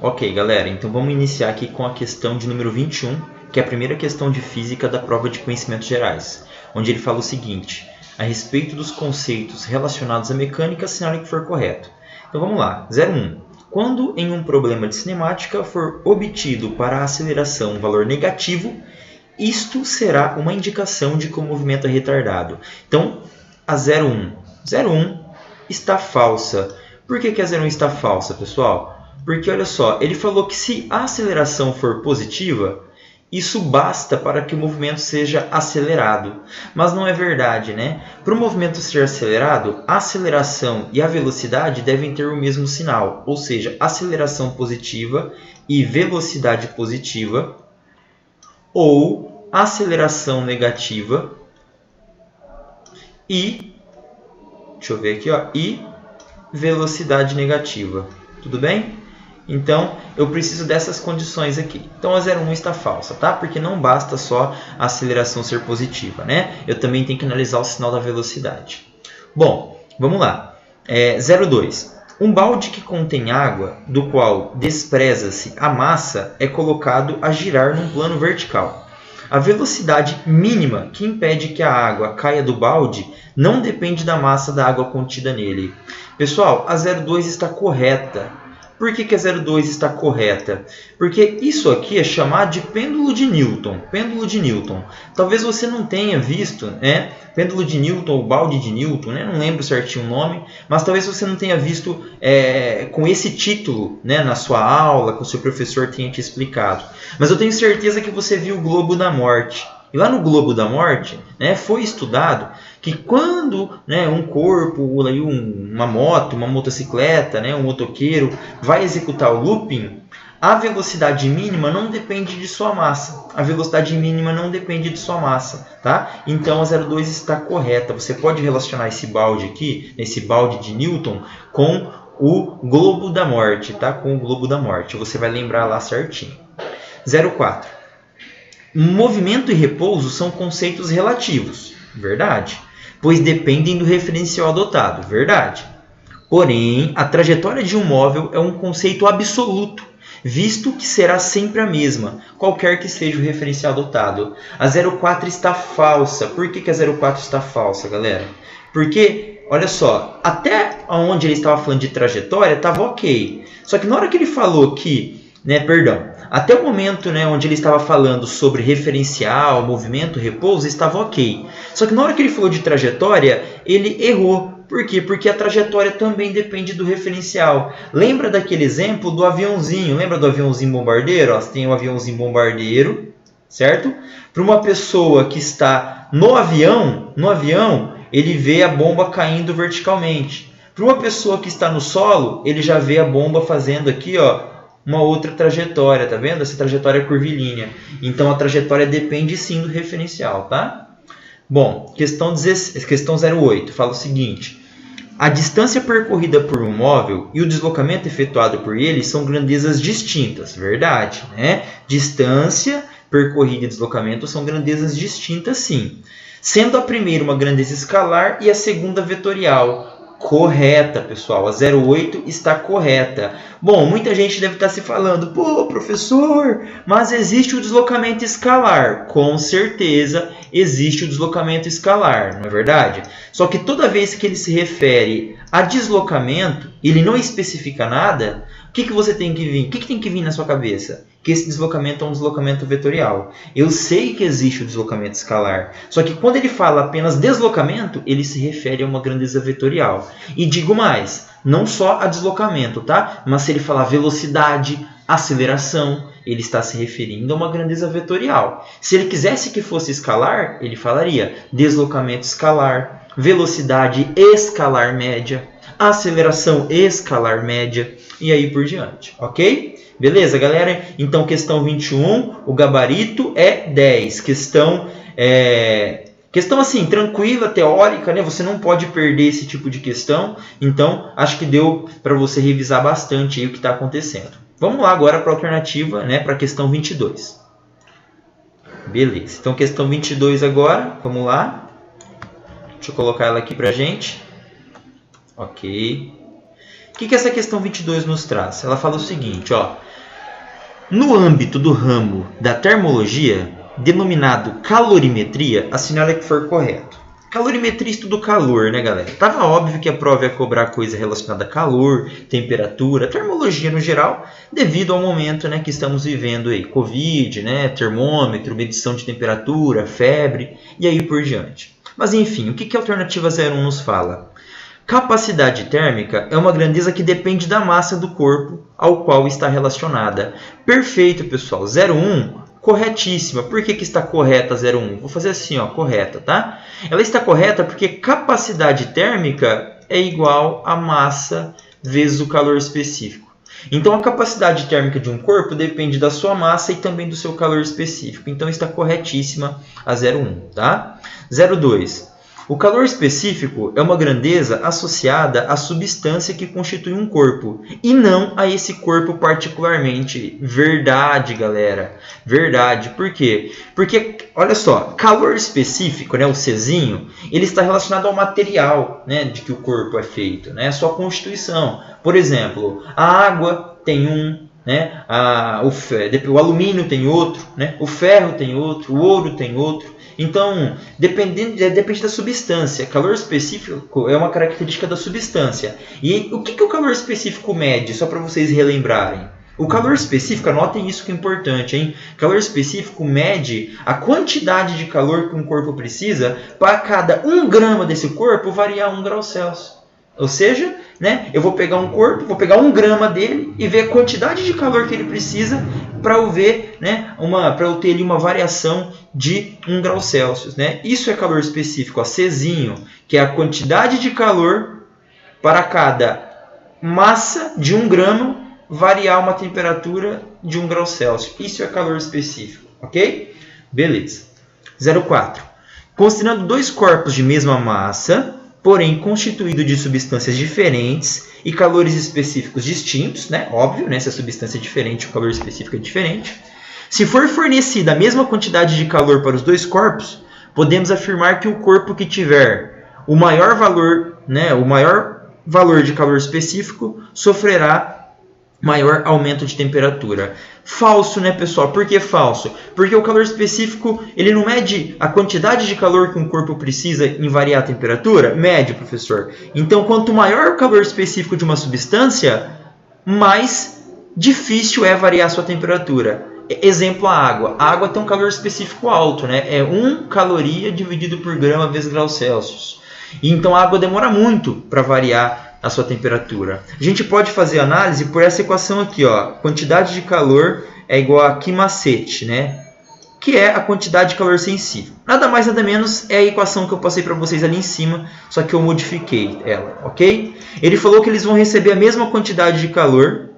Ok, galera, então vamos iniciar aqui com a questão de número 21, que é a primeira questão de física da prova de conhecimentos gerais, onde ele fala o seguinte: a respeito dos conceitos relacionados à mecânica, assinale que for correto. Então vamos lá, 01. Quando em um problema de cinemática for obtido para a aceleração um valor negativo, isto será uma indicação de que o movimento é retardado. Então, a 01 está falsa. Por que a 01 está falsa, pessoal? Porque, olha só, ele falou que se a aceleração for positiva, isso basta para que o movimento seja acelerado. Mas não é verdade, né? Para o movimento ser acelerado, a aceleração e a velocidade devem ter o mesmo sinal. Ou seja, aceleração positiva e velocidade positiva, ou aceleração negativa e, deixa eu ver aqui, ó, e velocidade negativa. Tudo bem? Então, eu preciso dessas condições aqui. Então, a 01 está falsa, tá? Porque não basta só a aceleração ser positiva, né? Eu também tenho que analisar o sinal da velocidade. Bom, vamos lá. 02. Um balde que contém água, do qual despreza-se a massa, é colocado a girar num plano vertical. A velocidade mínima que impede que a água caia do balde não depende da massa da água contida nele. Pessoal, a 02 está correta. Por que a 02 está correta? Porque isso aqui é chamado de pêndulo de Newton. Pêndulo de Newton. Talvez você não tenha visto, né? Pêndulo de Newton ou balde de Newton, né? Não lembro certinho o nome, mas talvez você não tenha visto com esse título, né? Na sua aula, que o seu professor tenha te explicado. Mas eu tenho certeza que você viu o Globo da Morte. E lá no Globo da Morte, né, foi estudado que quando, né, um corpo, uma moto, uma motocicleta, né, um motoqueiro vai executar o looping, a velocidade mínima não depende de sua massa. A velocidade mínima não depende de sua massa, tá? Então a 02 está correta. Você pode relacionar esse balde aqui, esse balde de Newton, com o Globo da Morte, tá? Com o Globo da Morte. Você vai lembrar lá certinho. 04. Movimento e repouso são conceitos relativos, verdade, pois dependem do referencial adotado, verdade. Porém, a trajetória de um móvel é um conceito absoluto, visto que será sempre a mesma, qualquer que seja o referencial adotado. A 04 está falsa. Por que a 04 está falsa, galera? Porque, olha só, até onde ele estava falando de trajetória, estava ok. Só que na hora que ele falou que, até o momento, né, onde ele estava falando sobre referencial, movimento, repouso, estava ok. Só que na hora que ele falou de trajetória, ele errou. Por quê? Porque a trajetória também depende do referencial. Lembra daquele exemplo do aviãozinho? Lembra do aviãozinho bombardeiro? Ó, você tem um aviãozinho bombardeiro, certo? Para uma pessoa que está no avião, ele vê a bomba caindo verticalmente. Para uma pessoa que está no solo, ele já vê a bomba fazendo aqui, ó, uma outra trajetória, tá vendo? Essa trajetória é curvilínea. Então, a trajetória depende sim do referencial, tá? Bom, questão 08 fala o seguinte: a distância percorrida por um móvel e o deslocamento efetuado por ele são grandezas distintas, verdade, né? Distância percorrida e deslocamento são grandezas distintas, sim. Sendo a primeira uma grandeza escalar e a segunda vetorial. Correta, pessoal. A 08 está correta. Bom, muita gente deve estar se falando: pô, professor, mas existe o deslocamento escalar. Com certeza existe o deslocamento escalar, não é verdade? Só que toda vez que ele se refere a deslocamento, ele não especifica nada. O que você tem que vir? O que tem que vir na sua cabeça? Que esse deslocamento é um deslocamento vetorial. Eu sei que existe o deslocamento escalar, só que quando ele fala apenas deslocamento, ele se refere a uma grandeza vetorial. E digo mais, não só a deslocamento, tá? Mas se ele falar velocidade, aceleração, ele está se referindo a uma grandeza vetorial. Se ele quisesse que fosse escalar, ele falaria deslocamento escalar, velocidade escalar média, aceleração escalar média e aí por diante, ok? Beleza, galera? Então, questão 21, o gabarito é 10. Questão assim, tranquila, teórica, né? Você não pode perder esse tipo de questão. Então, acho que deu para você revisar bastante aí o que está acontecendo. Vamos lá agora para a alternativa, né? Para a questão 22. Beleza. Então, questão 22 agora. Vamos lá. Deixa eu colocar ela aqui para a gente. Ok. O que essa questão 22 nos traz? Ela fala o seguinte, ó. No âmbito do ramo da termologia, denominado calorimetria, assinale que for correto. Calorimetria estuda o calor, né, galera? Tava óbvio que a prova ia cobrar coisa relacionada a calor, temperatura, termologia no geral, devido ao momento, né, que estamos vivendo aí. Covid, né, termômetro, medição de temperatura, febre e aí por diante. Mas enfim, o que a alternativa 01 nos fala? Capacidade térmica é uma grandeza que depende da massa do corpo ao qual está relacionada. Perfeito, pessoal. 01, corretíssima. Por que está correta a 01? Vou fazer assim, ó, correta, tá? Ela está correta porque capacidade térmica é igual a massa vezes o calor específico. Então, a capacidade térmica de um corpo depende da sua massa e também do seu calor específico. Então, está corretíssima a 01, tá? 02. O calor específico é uma grandeza associada à substância que constitui um corpo, e não a esse corpo particularmente. Verdade, galera. Verdade. Por quê? Porque, olha só, calor específico, né, o Czinho, ele está relacionado ao material, né, de que o corpo é feito, né, a sua constituição. Por exemplo, a água tem um, né, o alumínio tem outro, né, o ferro tem outro, o ouro tem outro. Então, depende da substância. Calor específico é uma característica da substância. E o que o calor específico mede? Só para vocês relembrarem. O calor específico, anotem isso que é importante, hein? Calor específico mede a quantidade de calor que um corpo precisa para cada 1 grama desse corpo variar 1 grau Celsius. Ou seja, né, eu vou pegar um corpo, vou pegar 1 grama dele e ver a quantidade de calor que ele precisa para eu ver, né, para eu ter ali uma variação de 1 grau Celsius. Né? Isso é calor específico, a Czinho, que é a quantidade de calor para cada massa de 1 grama variar uma temperatura de 1 grau Celsius. Isso é calor específico, ok? Beleza. 04. Considerando 2 corpos de mesma massa, porém constituído de substâncias diferentes e calores específicos distintos, né? Óbvio, né? Se a substância é diferente, o calor específico é diferente. Se for fornecida a mesma quantidade de calor para os 2 corpos, podemos afirmar que o corpo que tiver o maior valor, né, de calor específico sofrerá maior aumento de temperatura. Falso, né, pessoal? Por que falso? Porque o calor específico, ele não mede a quantidade de calor que um corpo precisa em variar a temperatura? Mede, professor. Então, quanto maior o calor específico de uma substância, mais difícil é variar sua temperatura. Exemplo, a água. A água tem um calor específico alto, né? É 1 caloria dividido por grama vezes grau Celsius. E então, a água demora muito para variar a sua temperatura. A gente pode fazer análise por essa equação aqui, ó. Quantidade de calor é igual a Q macete, né? Que é a quantidade de calor sensível. Nada mais, nada menos é a equação que eu passei para vocês ali em cima, só que eu modifiquei ela, ok? Ele falou que eles vão receber a mesma quantidade de calor,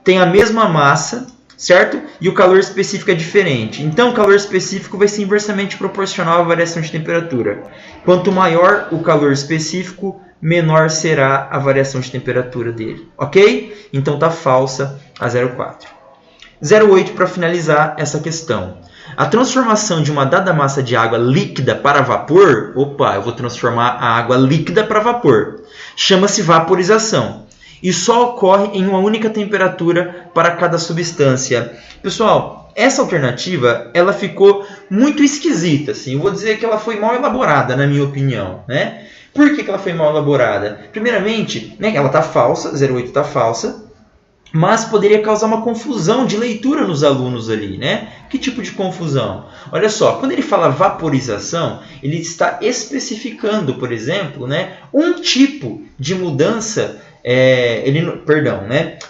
tem a mesma massa, certo? E o calor específico é diferente. Então, o calor específico vai ser inversamente proporcional à variação de temperatura. Quanto maior o calor específico, menor será a variação de temperatura dele. Ok? Então, está falsa a 04. 08 para finalizar essa questão. A transformação de uma dada massa de água líquida para vapor... Opa, eu vou transformar a água líquida para vapor. Chama-se vaporização. E só ocorre em uma única temperatura para cada substância. Pessoal, essa alternativa ela ficou muito esquisita. Assim. Eu vou dizer que ela foi mal elaborada, na minha opinião. Né? Por que ela foi mal elaborada? Primeiramente, né, ela está falsa, 08 está falsa, mas poderia causar uma confusão de leitura nos alunos ali, né? Que tipo de confusão? Olha só, quando ele fala vaporização, ele está especificando, por exemplo, né, um tipo de mudança.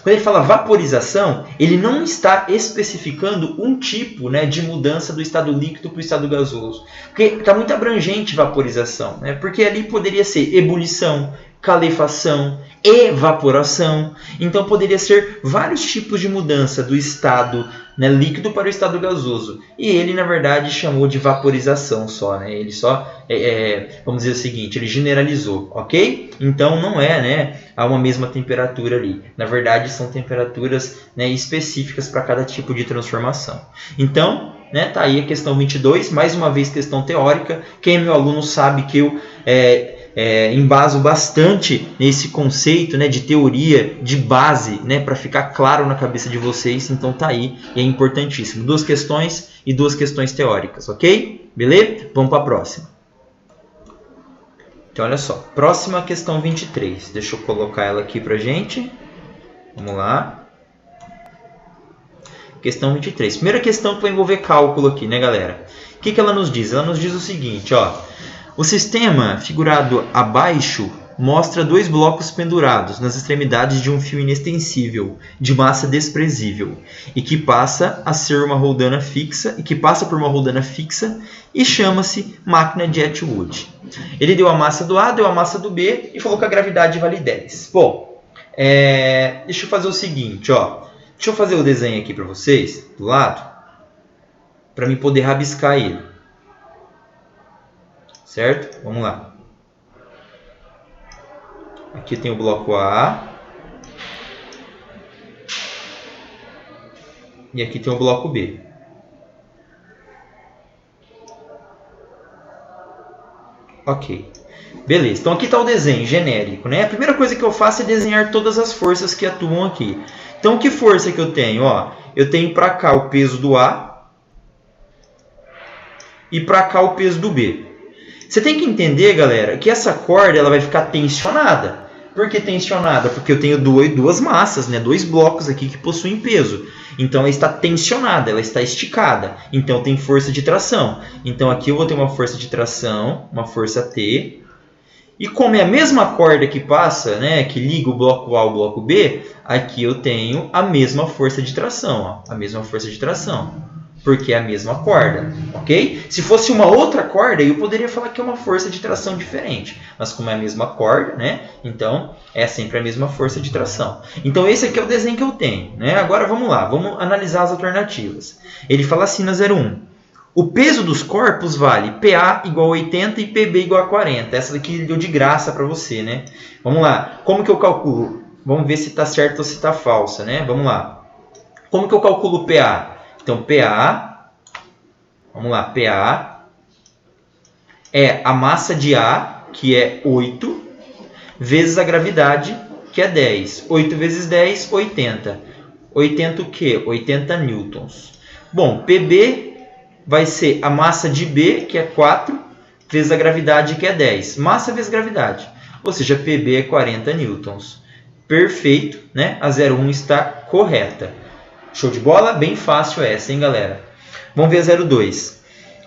Quando ele fala vaporização, ele não está especificando um tipo, né, de mudança do estado líquido para o estado gasoso. Porque está muito abrangente vaporização, né? Porque ali poderia ser ebulição, calefação, evaporação. Então poderia ser vários tipos de mudança do estado, né, líquido para o estado gasoso. E ele, na verdade, chamou de vaporização só. Né? Ele só, vamos dizer o seguinte, ele generalizou, ok? Então não é, né, a uma mesma temperatura ali. Na verdade, são temperaturas, né, específicas para cada tipo de transformação. Então, né, tá aí a questão 22, mais uma vez questão teórica. Quem é meu aluno sabe que eu embaso bastante nesse conceito, né, de teoria, de base, né, para ficar claro na cabeça de vocês. Então tá aí, e é importantíssimo. 2 questões e 2 questões teóricas, ok? Beleza? Vamos para a próxima. Então olha só, próxima questão 23. Deixa eu colocar ela aqui pra gente. Vamos lá. Questão 23. Primeira questão que vai envolver cálculo aqui, né, galera? O que ela nos diz? Ela nos diz o seguinte, ó. O sistema figurado abaixo mostra 2 blocos pendurados nas extremidades de um fio inextensível, de massa desprezível, e que passa a ser uma roldana fixa, e chama-se máquina de Atwood. Ele deu a massa do A, deu a massa do B e falou que a gravidade vale 10. Bom, deixa eu fazer o seguinte, ó. Deixa eu fazer o desenho aqui para vocês, do lado, para mim poder rabiscar ele. Certo? Vamos lá. Aqui tem o bloco A. E aqui tem o bloco B. Ok. Beleza. Então aqui está o desenho genérico, né? A primeira coisa que eu faço é desenhar todas as forças que atuam aqui. Então que força que eu tenho? Ó, eu tenho para cá o peso do A e para cá o peso do B. Você tem que entender, galera, que essa corda ela vai ficar tensionada. Por que tensionada? Porque eu tenho duas massas, né? 2 blocos aqui que possuem peso. Então ela está tensionada, ela está esticada. Então tem força de tração. Então aqui eu vou ter uma força de tração, uma força T. E como é a mesma corda que passa, né, que liga o bloco A ao bloco B, aqui eu tenho a mesma força de tração, ó, a mesma força de tração. Porque é a mesma corda, ok? Se fosse uma outra corda, eu poderia falar que é uma força de tração diferente. Mas como é a mesma corda, né? Então, é sempre a mesma força de tração. Então, esse aqui é o desenho que eu tenho, né? Agora, vamos lá. Vamos analisar as alternativas. Ele fala assim na 01. O peso dos corpos vale PA igual a 80 e PB igual a 40. Essa daqui deu de graça para você, né? Vamos lá. Como que eu calculo? Vamos ver se está certo ou se está falsa, né? Vamos lá. Como que eu calculo PA? Então, PA, vamos lá, PA é a massa de A, que é 8, vezes a gravidade, que é 10. 8 vezes 10, 80. 80 o quê? 80 newtons. Bom, PB vai ser a massa de B, que é 4, vezes a gravidade, que é 10. Massa vezes gravidade. Ou seja, PB é 40 newtons. Perfeito, né? A 01 está correta. Show de bola? Bem fácil essa, hein, galera? Vamos ver a 02.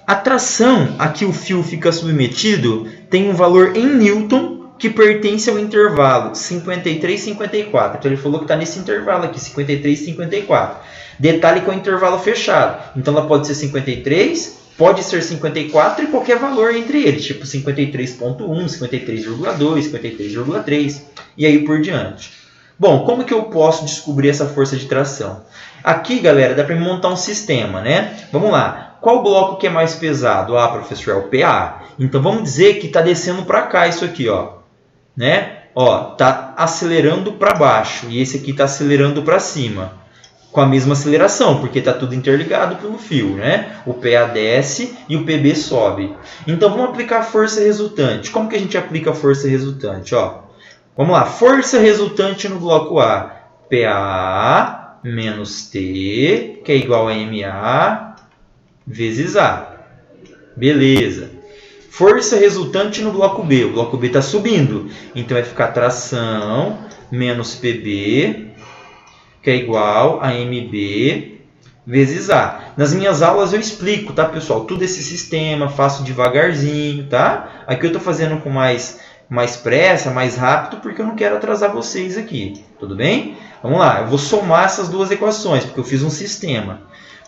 A tração a que o fio fica submetido tem um valor em Newton que pertence ao intervalo 53 e 54. Então, ele falou que está nesse intervalo aqui, 53 e 54. Detalhe que é um intervalo fechado. Então, ela pode ser 53, pode ser 54 e qualquer valor entre eles. Tipo 53.1, 53,2, 53,3 e aí por diante. Bom, como que eu posso descobrir essa força de tração? Aqui, galera, dá para montar um sistema, né? Vamos lá. Qual bloco que é mais pesado? Ah, professor, é o PA. Então, vamos dizer que está descendo para cá isso aqui, ó. Né? Ó, está acelerando para baixo e esse aqui está acelerando para cima. Com a mesma aceleração, porque está tudo interligado pelo fio, né? O PA desce e o PB sobe. Então, vamos aplicar a força resultante. Como que a gente aplica a força resultante? Ó, vamos lá. Força resultante no bloco A. PA menos T, que é igual a MA vezes A. Beleza. Força resultante no bloco B. O bloco B está subindo. Então, vai ficar tração menos PB, que é igual a MB vezes A. Nas minhas aulas eu explico, tá, pessoal? Tudo esse sistema, faço devagarzinho, tá? Aqui eu estou fazendo com mais pressa, mais rápido, porque eu não quero atrasar vocês aqui. Tudo bem? Vamos lá. Eu vou somar essas duas equações, porque eu fiz um sistema.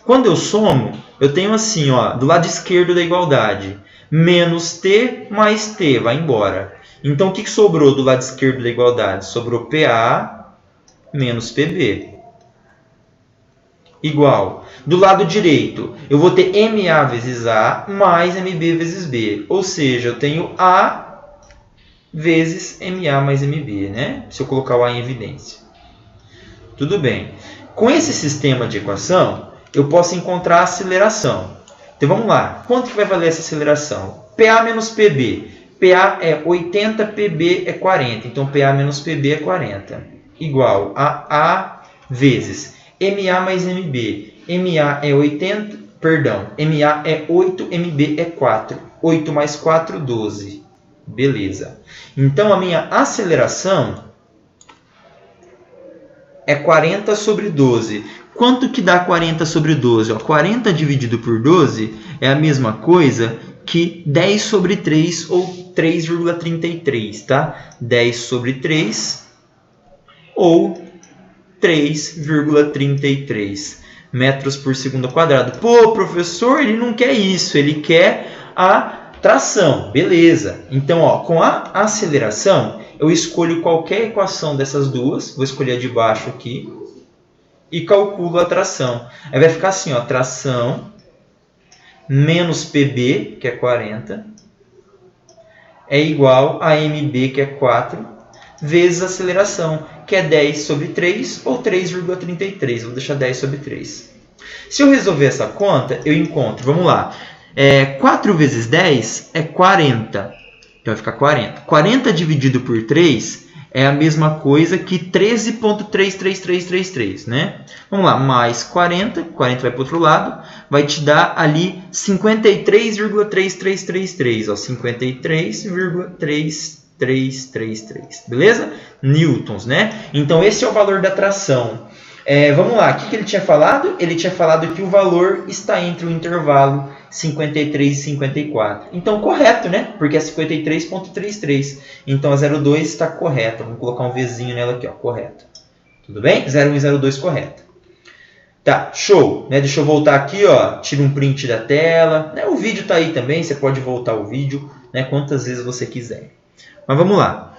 Quando eu somo, eu tenho assim, ó, do lado esquerdo da igualdade, menos T mais T, vai embora. Então, o que sobrou do lado esquerdo da igualdade? Sobrou PA menos PB. Igual. Do lado direito, eu vou ter MA vezes A mais MB vezes B. Ou seja, eu tenho A vezes MA mais MB, né? Se eu colocar o A em evidência. Tudo bem. Com esse sistema de equação, eu posso encontrar a aceleração. Então, vamos lá. Quanto que vai valer essa aceleração? PA menos PB. PA é 80, PB é 40. Então, PA menos PB é 40. Igual a A vezes MA mais MB. MA é 80, perdão, MA é 8, MB é 4. 8 mais 4, 12. Beleza. Então, a minha aceleração é 40 sobre 12. Quanto que dá 40 sobre 12? Ó, 40 dividido por 12 é a mesma coisa que 10 sobre 3 ou 3,33, tá? 10 sobre 3 ou 3,33 metros por segundo ao quadrado. Pô, professor, ele não quer isso, ele quer a tração. Beleza. Então, ó, com a aceleração, eu escolho qualquer equação dessas duas, vou escolher a de baixo aqui, e calculo a tração. Aí vai ficar assim, ó, tração menos PB, que é 40, é igual a MB, que é 4, vezes a aceleração, que é 10 sobre 3 ou 3,33. Vou deixar 10 sobre 3. Se eu resolver essa conta, eu encontro, vamos lá, 4 vezes 10 é 40. Então vai ficar 40. 40 dividido por 3 é a mesma coisa que 13,33333, né? Vamos lá, mais 40. 40 vai para o outro lado. Vai te dar ali 53,3333. 53,3333. Beleza? Newtons, né? Então esse é o valor da tração. Vamos lá, o que ele tinha falado? Ele tinha falado que o valor está entre o intervalo 53 e 54. Então, correto, né? Porque é 53,33. Então, a 02 está correta. Vamos colocar um Vzinho nela aqui, ó, correto. Tudo bem? 01 e 02 correta. Tá, show. Né? Deixa eu voltar aqui, ó. Tira um print da tela. O vídeo está aí também, você pode voltar o vídeo, né, quantas vezes você quiser. Mas vamos lá.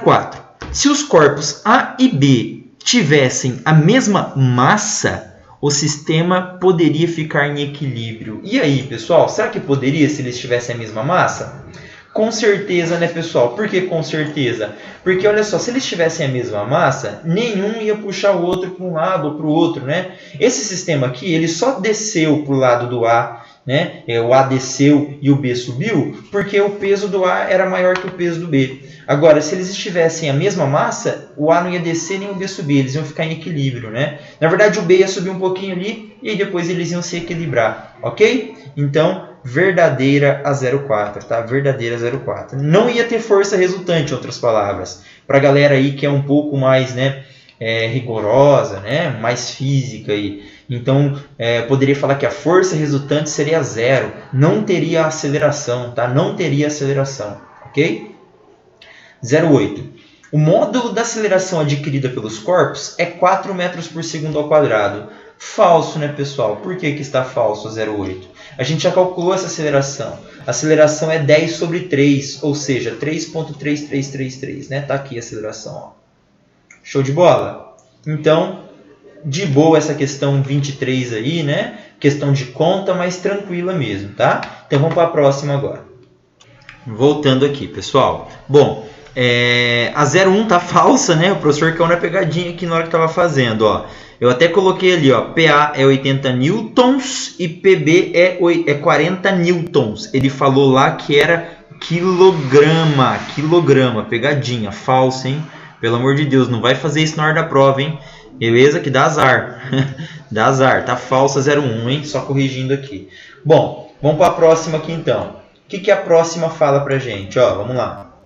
04. Se os corpos A e B tivessem a mesma massa, o sistema poderia ficar em equilíbrio. E aí, pessoal, será que poderia se eles tivessem a mesma massa? Com certeza, né, pessoal? Por que com certeza? Porque, olha só, se eles tivessem a mesma massa, nenhum ia puxar o outro para um lado ou para o outro, né? Esse sistema aqui, ele só desceu para o lado do A, né? O A desceu e o B subiu, porque o peso do A era maior que o peso do B. Agora, se eles estivessem a mesma massa, o A não ia descer nem o B subir, eles iam ficar em equilíbrio, né? Na verdade, o B ia subir um pouquinho ali e depois eles iam se equilibrar, ok? Então, verdadeira a 04, tá? Verdadeira a 04. Não ia ter força resultante, em outras palavras. Para a galera aí que é um pouco mais, né, rigorosa, né, mais física aí. Então, poderia falar que a força resultante seria 0. Não teria aceleração, tá? Não teria aceleração, ok? 08. O módulo da aceleração adquirida pelos corpos é 4 metros por segundo ao quadrado. Falso, né, pessoal? Por que está falso 08? A gente já calculou essa aceleração. A aceleração é 10 sobre 3, ou seja, 3,3333, né? Tá aqui a aceleração, ó. Show de bola? Então, de boa essa questão 23 aí, né? Questão de conta, mas tranquila mesmo, tá? Então, vamos para a próxima agora. Voltando aqui, pessoal. Bom, a 01 tá falsa, né? O professor caiu na pegadinha aqui na hora que estava fazendo, ó. Eu até coloquei ali, ó, PA é 80 newtons e PB é 40 newtons. Ele falou lá que era quilograma, pegadinha, falso, hein? Pelo amor de Deus, não vai fazer isso na hora da prova, hein? Beleza? Que dá azar. Dá azar, tá falsa 01, hein? Só corrigindo aqui. Bom, vamos para a próxima aqui então. O que a próxima fala pra gente? Ó, vamos lá.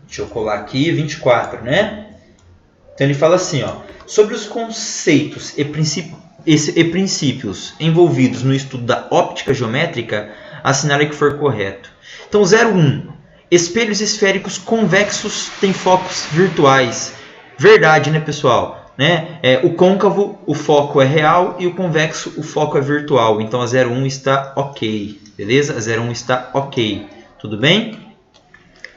Deixa eu colar aqui, 24, né? Então ele fala assim, ó, sobre os conceitos e princípios envolvidos no estudo da óptica geométrica, assinale o que for correto. Então, 01. Espelhos esféricos convexos têm focos virtuais. Verdade, né, pessoal? Né? O côncavo, o foco é real, e o convexo, o foco é virtual. Então, a 01 está ok. Beleza? A 01 está ok. Tudo bem?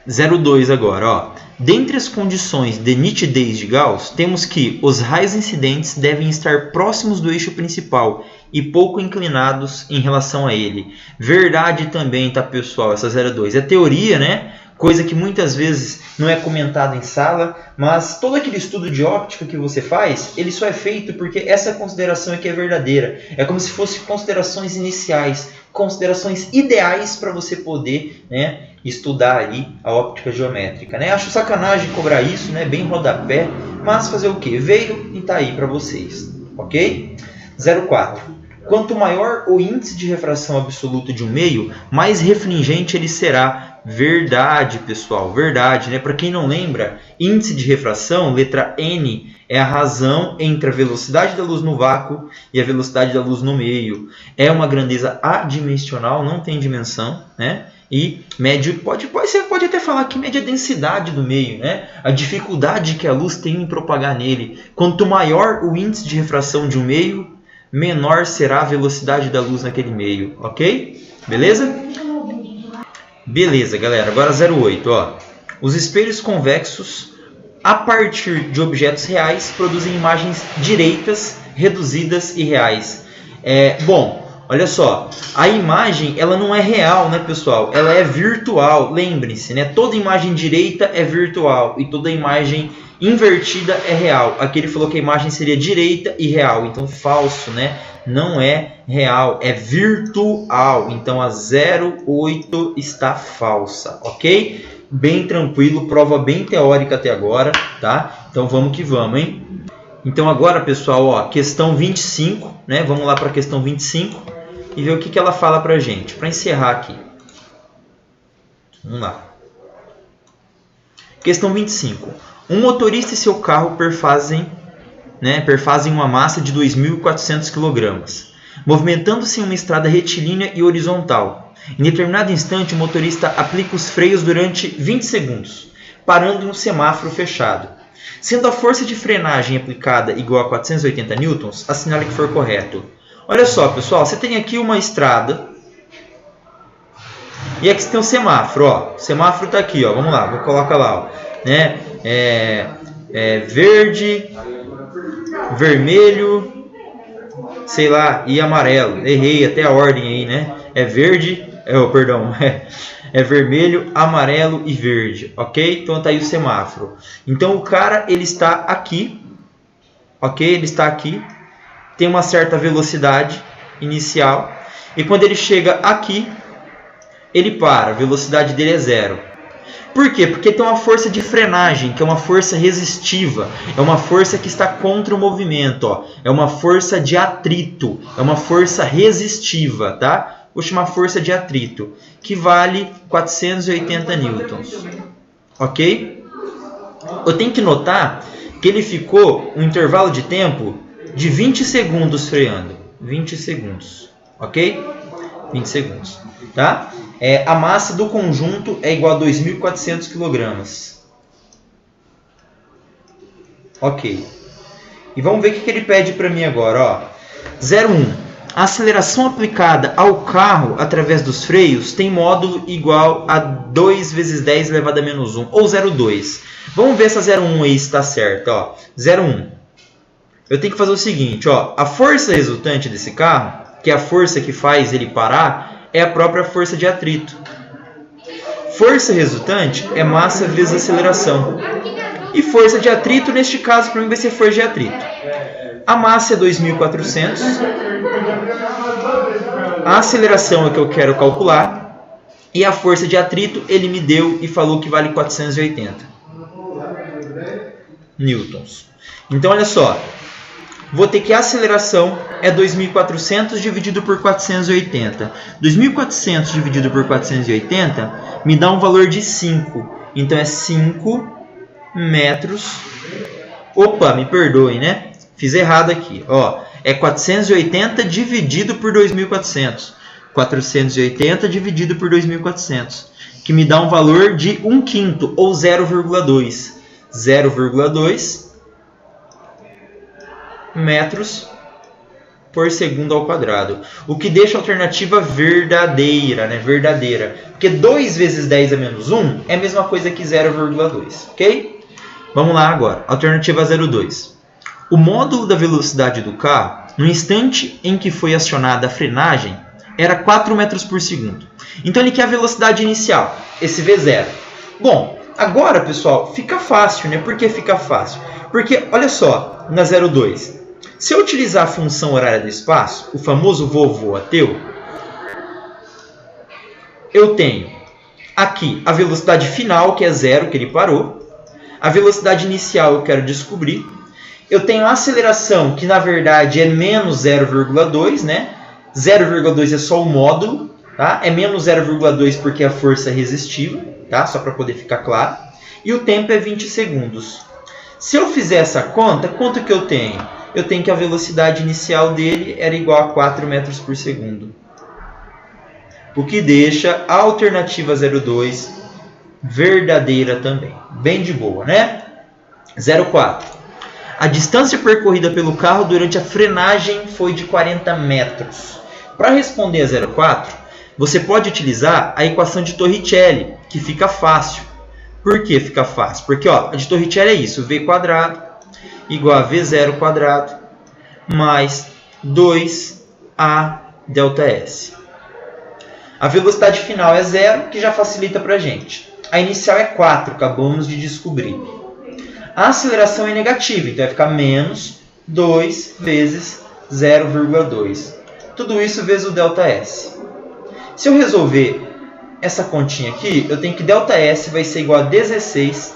02 agora, ó. Dentre as condições de nitidez de Gauss, temos que os raios incidentes devem estar próximos do eixo principal e pouco inclinados em relação a ele. Verdade também, tá, pessoal? Essa 02 é teoria, né? Coisa que muitas vezes não é comentada em sala, mas todo aquele estudo de óptica que você faz, ele só é feito porque essa consideração aqui é verdadeira. É como se fossem considerações iniciais, considerações ideais para você poder, né, estudar ali a óptica geométrica, né? Acho sacanagem cobrar isso, né? Bem rodapé, mas fazer o que? Veio e tá aí para vocês, ok? 0,4. Quanto maior o índice de refração absoluta de um meio, mais refringente ele será. Verdade, pessoal, verdade, né? Para quem não lembra, índice de refração, letra N, é a razão entre a velocidade da luz no vácuo e a velocidade da luz no meio. É uma grandeza adimensional, não tem dimensão, né? E mede, você pode até falar que mede a densidade do meio, né? A dificuldade que a luz tem em propagar nele. Quanto maior o índice de refração de um meio, menor será a velocidade da luz naquele meio, ok? Beleza? Beleza, galera. Agora 0,8. Ó. Os espelhos convexos, a partir de objetos reais, produzem imagens direitas, reduzidas e reais. Bom, olha só. A imagem ela não é real, né, pessoal? Ela é virtual. Lembre-se, né? Toda imagem direita é virtual e toda imagem invertida é real. Aqui ele falou que a imagem seria direita e real. Então, falso, né? Não é real, é virtual. Então, a 0,8 está falsa, ok? Bem tranquilo, prova bem teórica até agora, tá? Então, vamos que vamos, hein? Então, agora, pessoal, ó, questão 25, né? Vamos lá para a questão 25 e ver o que ela fala para a gente. Para encerrar aqui. Vamos lá. Questão 25. Um motorista e seu carro perfazem uma massa de 2.400 kg, movimentando-se em uma estrada retilínea e horizontal. Em determinado instante, o motorista aplica os freios durante 20 segundos, parando em um semáforo fechado. Sendo a força de frenagem aplicada igual a 480 newtons, assinale que for correto. Olha só, pessoal, você tem aqui uma estrada e aqui você tem um semáforo. Ó. O semáforo está aqui, ó. Vamos lá, vou colocar lá. Ó. Né? Verde, vermelho, sei lá, e amarelo. Errei até a ordem aí, né? É verde, é vermelho, amarelo e verde, ok? Então tá aí o semáforo. Então o cara, ele está aqui, ok? Ele está aqui, tem uma certa velocidade inicial, e quando ele chega aqui, ele para, a velocidade dele é 0. Por quê? Porque tem uma força de frenagem, que é uma força resistiva, é uma força que está contra o movimento, ó. É uma força de atrito, é uma força resistiva, tá? Vou chamar força de atrito, que vale 480 newtons, ok? Eu tenho que notar que ele ficou um intervalo de tempo de 20 segundos freando, 20 segundos, ok? 20 segundos, tá? A massa do conjunto é igual a 2.400 kg. Ok. E vamos ver o que ele pede para mim agora. 0,1. A aceleração aplicada ao carro através dos freios tem módulo igual a 2 vezes 10 elevado a menos 1, ou 0,2. Vamos ver essa 0,1 aí se está certo. 0,1. Eu tenho que fazer o seguinte. A força resultante desse carro, que é a força que faz ele parar, é a própria força de atrito. Força resultante é massa vezes aceleração. E força de atrito, neste caso, para mim vai ser força de atrito. A massa é 2.400. A aceleração é que eu quero calcular. E a força de atrito, ele me deu e falou que vale 480 newtons. Então, olha só. Vou ter que a aceleração é 2.400 dividido por 480. 2.400 dividido por 480 me dá um valor de 5. Então, é 5 metros. Opa, me perdoem, né? Fiz errado aqui. É 480 dividido por 2.400. 480 dividido por 2.400. Que me dá um valor de 1/5, ou 0,2. 0,2 metros por segundo ao quadrado. O que deixa a alternativa verdadeira, né? Verdadeira. Porque 2 vezes 10 a menos 1 é a mesma coisa que 0,2. Ok? Vamos lá agora. Alternativa 0,2. O módulo da velocidade do carro, no instante em que foi acionada a frenagem, era 4 metros por segundo. Então ele quer a velocidade inicial, esse V0. Bom, agora, pessoal, fica fácil, né? Por que fica fácil? Porque, olha só, na 0,2. Se eu utilizar a função horária do espaço, o famoso vovô ateu, eu tenho Aqui, a velocidade final, que é 0, que ele parou. A velocidade inicial eu quero descobrir. Eu tenho a aceleração, que na verdade é menos 0,2, né? 0,2 é só o módulo, tá? É menos 0,2 porque a força é resistiva, tá? Só para poder ficar claro. E o tempo é 20 segundos. Se eu fizer essa conta, quanto que eu tenho? Eu tenho que a velocidade inicial dele era igual a 4 metros por segundo. O que deixa a alternativa 02 verdadeira também. Bem de boa, né? 04. A distância percorrida pelo carro durante a frenagem foi de 40 metros. Para responder a 04, você pode utilizar a equação de Torricelli, que fica fácil. Por que fica fácil? Porque ó, a de Torricelli é isso, v quadrado igual a v0 quadrado mais 2a delta s. A velocidade final é 0, que já facilita para a gente. A inicial é 4, acabamos de descobrir. A aceleração é negativa, então vai ficar menos 2 vezes 0,2. Tudo isso vezes o ΔS. Se eu resolver essa continha aqui, eu tenho que ΔS vai ser igual a 16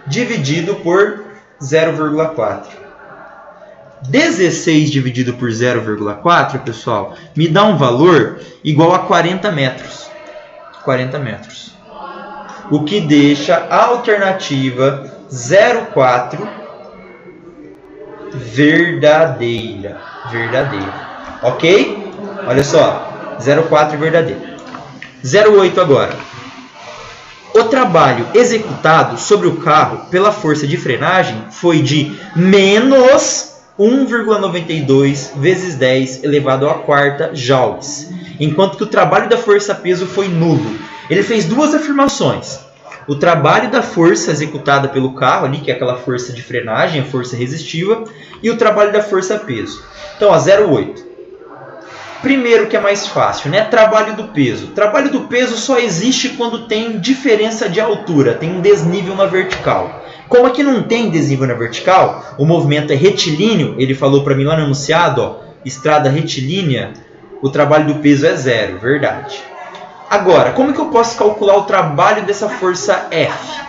dividido por 0,4. 16 dividido por 0,4, pessoal, me dá um valor igual a 40 metros. 40 metros. O que deixa a alternativa 04 verdadeira. Ok? Olha só. 04 verdadeira. 08 agora. O trabalho executado sobre o carro pela força de frenagem foi de menos 1,92 vezes 10 elevado à quarta joules. Enquanto que o trabalho da força-peso foi nulo. Ele fez duas afirmações. O trabalho da força executada pelo carro, ali, que é aquela força de frenagem, a força resistiva, e o trabalho da força-peso. Então, 08. Primeiro que é mais fácil, né? Trabalho do peso. Trabalho do peso só existe quando tem diferença de altura, tem um desnível na vertical. Como aqui não tem desnível na vertical, o movimento é retilíneo, ele falou para mim lá no enunciado, ó, estrada retilínea, o trabalho do peso é 0, verdade. Agora, como que eu posso calcular o trabalho dessa força F?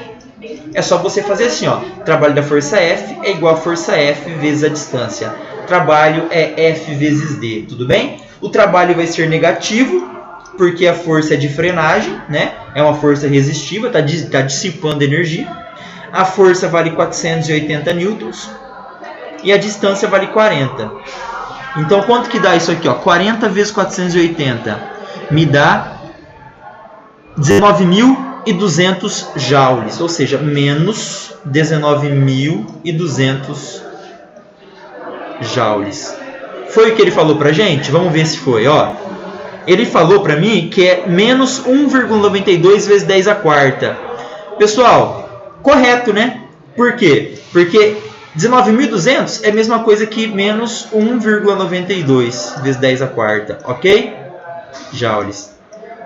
É só você fazer assim, ó. Trabalho da força F é igual a força F vezes a distância. Trabalho é F vezes D, tudo bem? O trabalho vai ser negativo, porque a força é de frenagem, né? É uma força resistiva, está dissipando energia. A força vale 480 newtons e a distância vale 40. Então, quanto que dá isso aqui? Ó? 40 vezes 480 me dá 19.200 joules, ou seja, menos 19.200 joules. Foi o que ele falou pra gente? Vamos ver se foi. Ó. Ele falou pra mim que é menos 1,92 vezes 10 à quarta. Pessoal, correto, né? Por quê? Porque 19.200 é a mesma coisa que menos 1,92 vezes 10 à quarta, ok? Joules.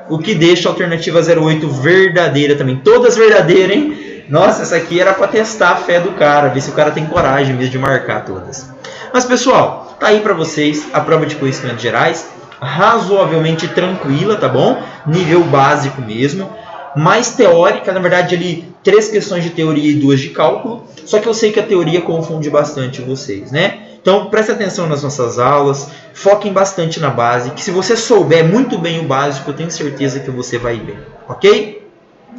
O que deixa a alternativa 08 verdadeira também. Todas verdadeiras, hein? Nossa, essa aqui era para testar a fé do cara, ver se o cara tem coragem mesmo de marcar todas. Mas, pessoal, tá aí para vocês a prova de conhecimentos gerais, razoavelmente tranquila, tá bom? Nível básico mesmo. Mais teórica, na verdade, ali 3 questões de teoria e 2 de cálculo. Só que eu sei que a teoria confunde bastante vocês, né? Então, preste atenção nas nossas aulas, foquem bastante na base, que se você souber muito bem o básico, eu tenho certeza que você vai bem, ok?